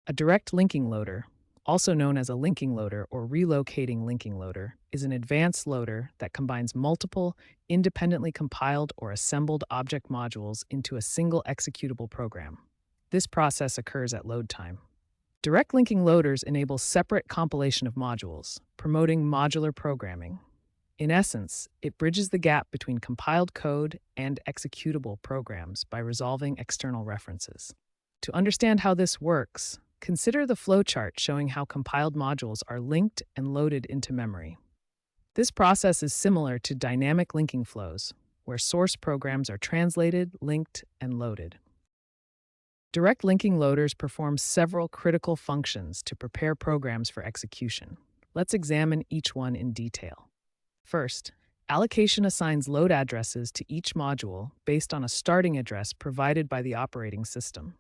A direct linking loader, also known as a linking loader or relocating linking loader, is an advanced loader that combines multiple, independently compiled or assembled object modules into a single executable program. This process occurs at load time. Direct linking loaders enable separate compilation of modules, promoting modular programming. In essence, it bridges the gap between compiled code and executable programs by resolving external references. To understand how this works, consider the flowchart showing how compiled modules are linked and loaded into memory. This process is similar to dynamic linking flows, where source programs are translated, linked, and loaded. Direct linking loaders perform several critical functions to prepare programs for execution. Let's examine each one in detail. First, allocation assigns load addresses to each module based on a starting address provided by the operating system.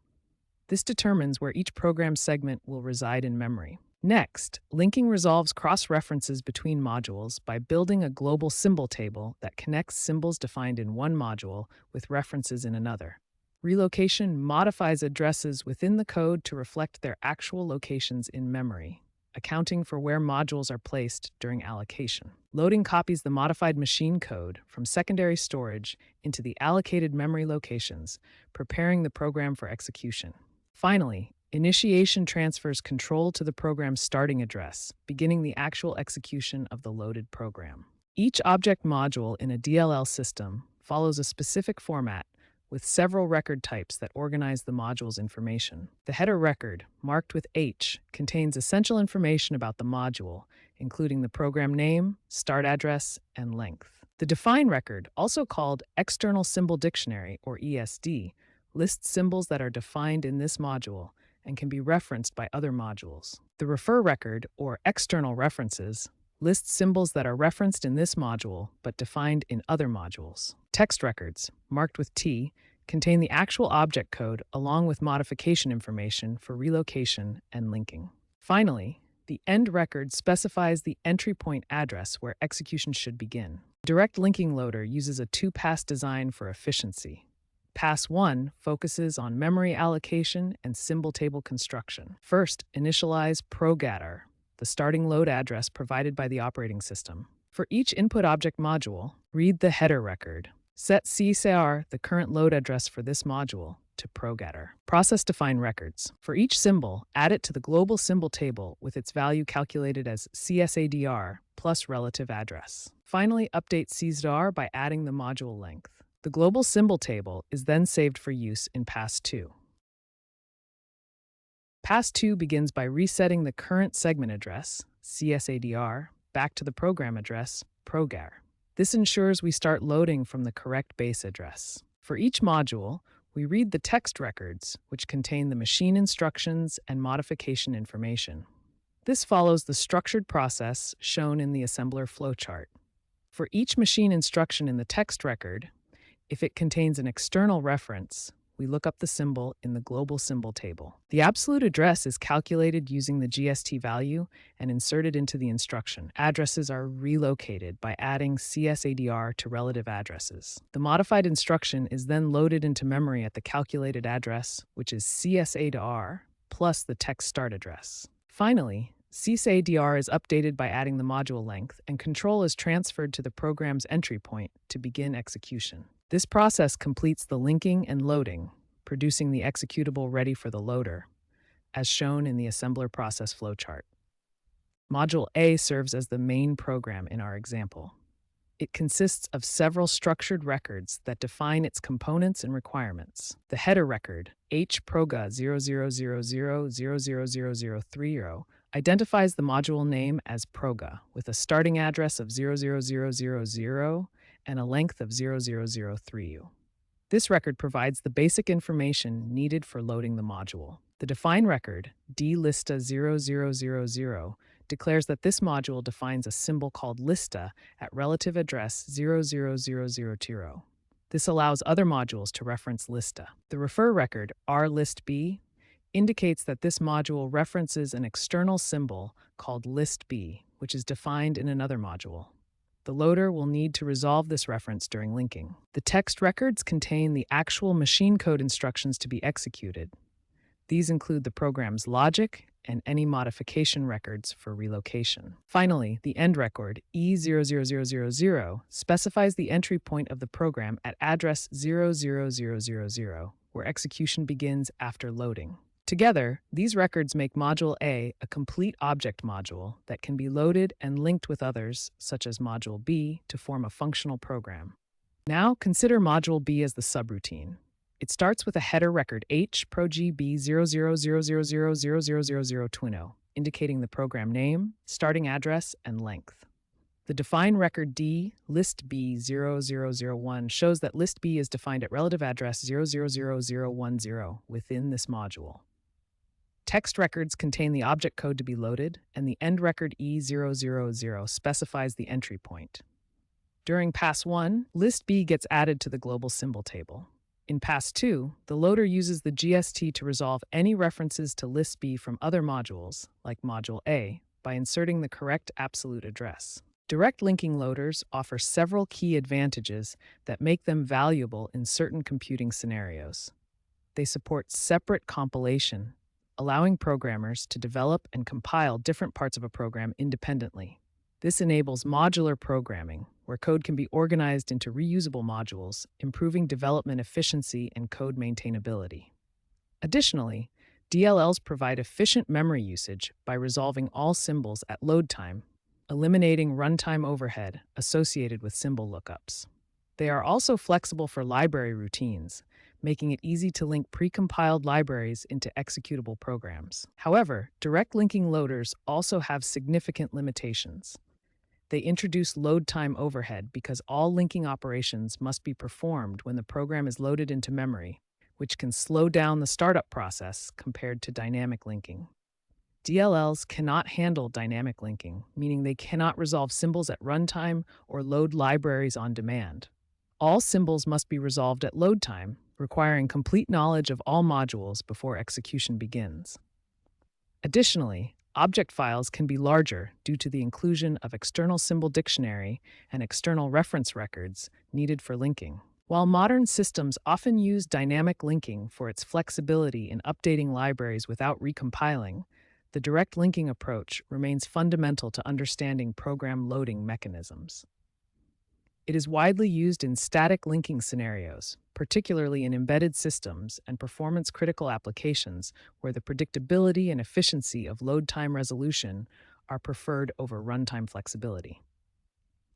This determines where each program segment will reside in memory. Next, linking resolves cross-references between modules by building a global symbol table that connects symbols defined in one module with references in another. Relocation modifies addresses within the code to reflect their actual locations in memory, accounting for where modules are placed during allocation. Loading copies the modified machine code from secondary storage into the allocated memory locations, preparing the program for execution. Finally, initiation transfers control to the program's starting address, beginning the actual execution of the loaded program. Each object module in a DLL system follows a specific format with several record types that organize the module's information. The header record, marked with H, contains essential information about the module, including the program name, start address, and length. The define record, also called External Symbol Dictionary, or ESD, lists symbols that are defined in this module and can be referenced by other modules. The refer record, or external references, lists symbols that are referenced in this module but defined in other modules. Text records, marked with T, contain the actual object code along with modification information for relocation and linking. Finally, the end record specifies the entry point address where execution should begin. Direct linking loader uses a two-pass design for efficiency. Pass 1 focuses on memory allocation and symbol table construction. First, initialize progatter, the starting load address provided by the operating system. For each input object module, read the header record. Set CSAR, the current load address for this module, to progatter. Process define records. For each symbol, add it to the global symbol table with its value calculated as CSADR plus relative address. Finally, update CSAR by adding the module length. The global symbol table is then saved for use in Pass 2. Pass 2 begins by resetting the current segment address, CSADR, back to the program address, progar. This ensures we start loading from the correct base address. For each module, we read the text records, which contain the machine instructions and modification information. This follows the structured process shown in the assembler flowchart. For each machine instruction in the text record, if it contains an external reference, we look up the symbol in the global symbol table. The absolute address is calculated using the GST value and inserted into the instruction. Addresses are relocated by adding CSADR to relative addresses. The modified instruction is then loaded into memory at the calculated address, which is CSADR plus the text start address. Finally, CSADR is updated by adding the module length, and control is transferred to the program's entry point to begin execution. This process completes the linking and loading, producing the executable ready for the loader, as shown in the assembler process flowchart. Module A serves as the main program in our example. It consists of several structured records that define its components and requirements. The header record, hproga 0000000030, identifies the module name as proga, with a starting address of 00000 and a length of 0003U. This record provides the basic information needed for loading the module. The define record, dlista 0000, declares that this module defines a symbol called lista at relative address 00000. This allows other modules to reference lista. The refer record, rlistb, indicates that this module references an external symbol called listb, which is defined in another module. The loader will need to resolve this reference during linking. The text records contain the actual machine code instructions to be executed. These include the program's logic and any modification records for relocation. Finally, the end record, E00000, specifies the entry point of the program at address 00000, where execution begins after loading. Together, these records make Module a complete object module that can be loaded and linked with others, such as Module B, to form a functional program. Now, consider Module B as the subroutine. It starts with a header record H prog B 00000000020, indicating the program name, starting address, and length. The define record D list B 0001 shows that list B is defined at relative address 000010 within this module. Text records contain the object code to be loaded, and the end record E000 specifies the entry point. During Pass 1, list B gets added to the global symbol table. In Pass 2, the loader uses the GST to resolve any references to list B from other modules, like Module A, by inserting the correct absolute address. Direct linking loaders offer several key advantages that make them valuable in certain computing scenarios. They support separate compilation, allowing programmers to develop and compile different parts of a program independently. This enables modular programming, where code can be organized into reusable modules, improving development efficiency and code maintainability. Additionally, DLLs provide efficient memory usage by resolving all symbols at load time, eliminating runtime overhead associated with symbol lookups. They are also flexible for library routines, making it easy to link precompiled libraries into executable programs. However, direct linking loaders also have significant limitations. They introduce load time overhead because all linking operations must be performed when the program is loaded into memory, which can slow down the startup process compared to dynamic linking. DLLs cannot handle dynamic linking, meaning they cannot resolve symbols at runtime or load libraries on demand. All symbols must be resolved at load time, requiring complete knowledge of all modules before execution begins. Additionally, object files can be larger due to the inclusion of external symbol dictionary and external reference records needed for linking. While modern systems often use dynamic linking for its flexibility in updating libraries without recompiling, the direct linking approach remains fundamental to understanding program loading mechanisms. It is widely used in static linking scenarios, particularly in embedded systems and performance-critical applications where the predictability and efficiency of load time resolution are preferred over runtime flexibility.